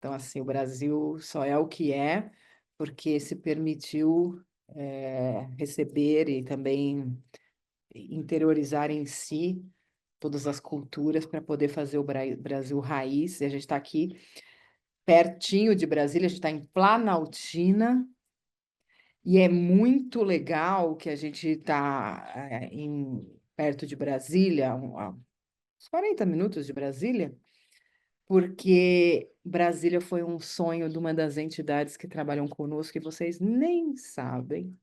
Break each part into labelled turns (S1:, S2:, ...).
S1: Então, assim, o Brasil só é o que é porque se permitiu receber e também interiorizar em si todas as culturas para poder fazer o Brasil raiz. E a gente está aqui pertinho de Brasília, a gente está em Planaltina, e é muito legal que a gente está perto de Brasília, a uns 40 minutos de Brasília, porque Brasília foi um sonho de uma das entidades que trabalham conosco e vocês nem sabem,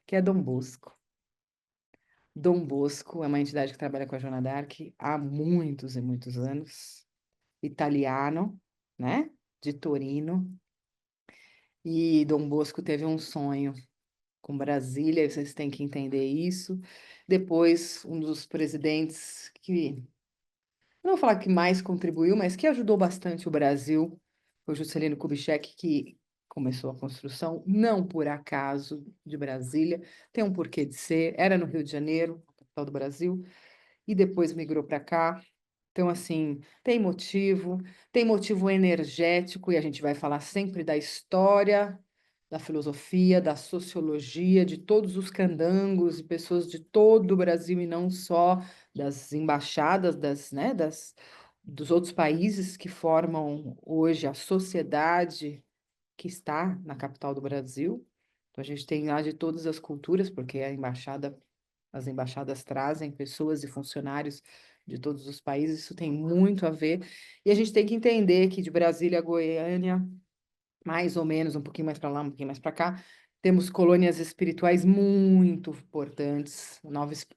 S1: que é Dom Bosco. Dom Bosco é uma entidade que trabalha com a Joana d'Arc há muitos e muitos anos, italiano, né? De Torino. E Dom Bosco teve um sonho com Brasília, e vocês têm que entender isso. Depois, um dos presidentes que não vou falar que mais contribuiu, mas que ajudou bastante o Brasil, foi Juscelino Kubitschek, que começou a construção, não por acaso, de Brasília, tem um porquê de ser, era no Rio de Janeiro, capital do Brasil, e depois migrou para cá. Então, assim, tem motivo energético, e a gente vai falar sempre da história, da filosofia, da sociologia, de todos os candangos e pessoas de todo o Brasil, e não só das embaixadas, né, dos outros países que formam hoje a sociedade que está na capital do Brasil. Então, a gente tem lá de todas as culturas, porque as embaixadas trazem pessoas e funcionários de todos os países, isso tem muito a ver. E a gente tem que entender que de Brasília a Goiânia, mais ou menos, um pouquinho mais para lá, um pouquinho mais para cá, temos colônias espirituais muito importantes.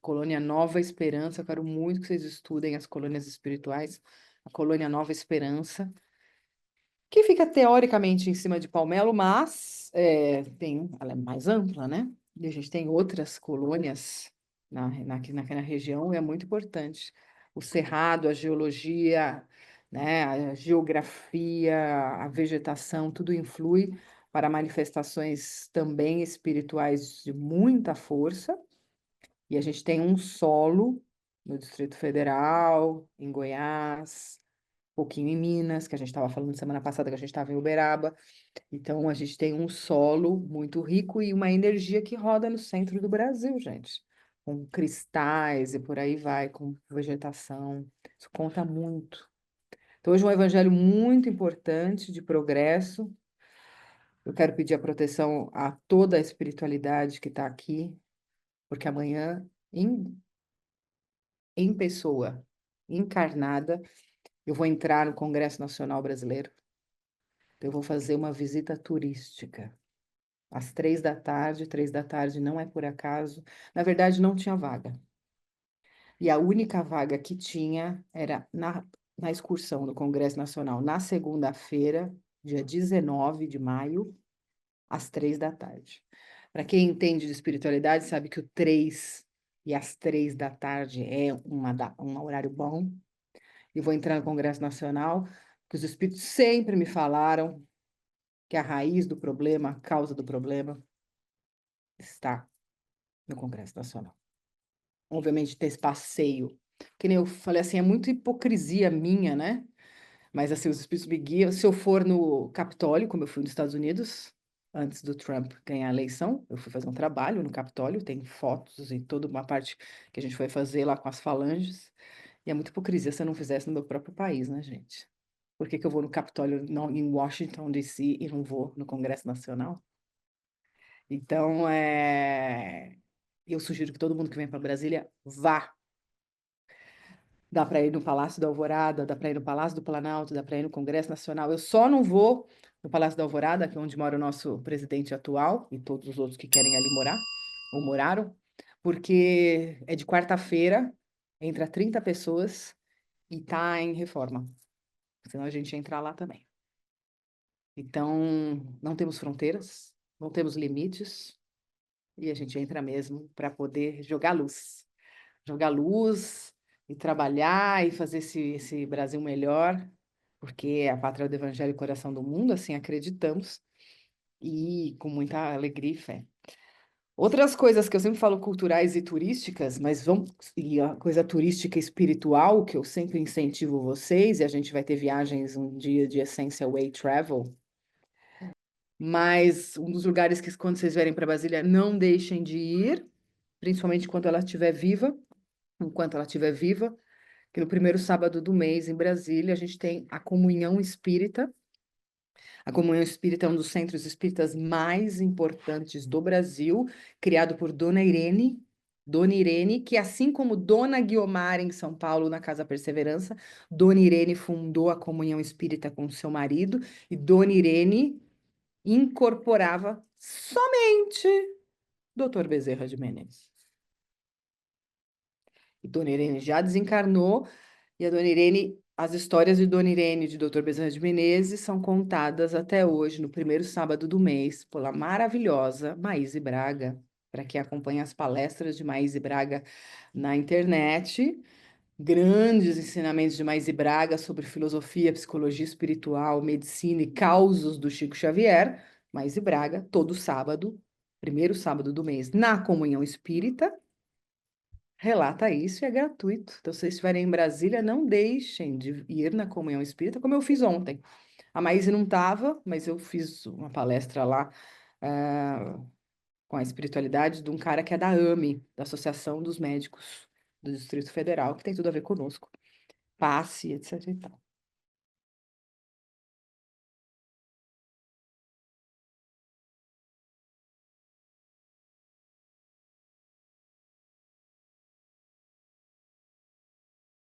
S1: Colônia Nova Esperança, eu quero muito que vocês estudem as colônias espirituais. A colônia Nova Esperança, que fica teoricamente em cima de Palmelo, mas ela é mais ampla, né? E a gente tem outras colônias aqui na região, e é muito importante. O cerrado, a geologia, né, a geografia, a vegetação, tudo influi para manifestações também espirituais de muita força. E a gente tem um solo no Distrito Federal, em Goiás, um pouquinho em Minas, que a gente estava falando semana passada que a gente estava em Uberaba. Então, a gente tem um solo muito rico e uma energia que roda no centro do Brasil, gente. Com cristais e por aí vai, com vegetação. Isso conta muito. Então, hoje é um evangelho muito importante de progresso. Eu quero pedir a proteção a toda a espiritualidade que está aqui, porque amanhã, em pessoa, encarnada, eu vou entrar no Congresso Nacional Brasileiro. Eu vou fazer uma visita turística. Às 3 da tarde, 3 da tarde não é por acaso. Na verdade, não tinha vaga. E a única vaga que tinha era na excursão do Congresso Nacional, na segunda-feira, dia 19 de maio, às 3 da tarde. Para quem entende de espiritualidade, sabe que o 3 e às 3 da tarde é um horário bom. E vou entrar no Congresso Nacional, que os espíritos sempre me falaram que a raiz do problema, a causa do problema, está no Congresso Nacional. Obviamente, ter esse passeio, que nem eu falei assim, é muito hipocrisia minha, né? Mas assim, os espíritos me guiam. Se eu for no Capitólio, como eu fui nos Estados Unidos, antes do Trump ganhar a eleição, eu fui fazer um trabalho no Capitólio, tem fotos e toda uma parte que a gente foi fazer lá com as falanges. E é muita hipocrisia se eu não fizesse no meu próprio país, né, gente? Por que que eu vou no Capitólio em Washington, D.C. e não vou no Congresso Nacional? Então, eu sugiro que todo mundo que vem para Brasília vá. Dá para ir no Palácio da Alvorada, dá para ir no Palácio do Planalto, dá para ir no Congresso Nacional. Eu só não vou no Palácio da Alvorada, que é onde mora o nosso presidente atual, e todos os outros que querem ali morar, ou moraram, porque é de quarta-feira, entra 30 pessoas e está em reforma. Senão a gente entra lá também. Então, não temos fronteiras, não temos limites, e a gente entra mesmo para poder jogar luz e trabalhar e fazer esse Brasil melhor, porque é a pátria do Evangelho e coração do mundo, assim acreditamos, e com muita alegria e fé. Outras coisas que eu sempre falo culturais e turísticas, mas vamos, e a coisa turística e espiritual, que eu sempre incentivo vocês, e a gente vai ter viagens um dia de Essential Way Travel, mas um dos lugares que quando vocês vierem para Brasília, não deixem de ir, principalmente quando ela estiver viva, enquanto ela estiver viva, que no primeiro sábado do mês em Brasília, a gente tem a Comunhão Espírita. A Comunhão Espírita é um dos centros espíritas mais importantes do Brasil, criado por Dona Irene, que assim como Dona Guiomar em São Paulo, na Casa Perseverança, Dona Irene fundou a Comunhão Espírita com seu marido, e Dona Irene incorporava somente Dr. Bezerra de Menezes. E Dona Irene já desencarnou, e a Dona Irene, as histórias de Dona Irene e de Dr. Bezerra de Menezes são contadas até hoje, no primeiro sábado do mês, pela maravilhosa Maíse Braga. Para quem acompanha as palestras de Maíse Braga na internet, grandes ensinamentos de Maíse Braga sobre filosofia, psicologia espiritual, medicina e causos do Chico Xavier. Maíse Braga, todo sábado, primeiro sábado do mês, na Comunhão Espírita, relata isso e é gratuito. Então, se vocês estiverem em Brasília, não deixem de ir na Comunhão Espírita, como eu fiz ontem. A Maíse não estava, mas eu fiz uma palestra lá, com a espiritualidade de um cara que é da AME, da Associação dos Médicos do Distrito Federal, que tem tudo a ver conosco. Passe, etc e tal.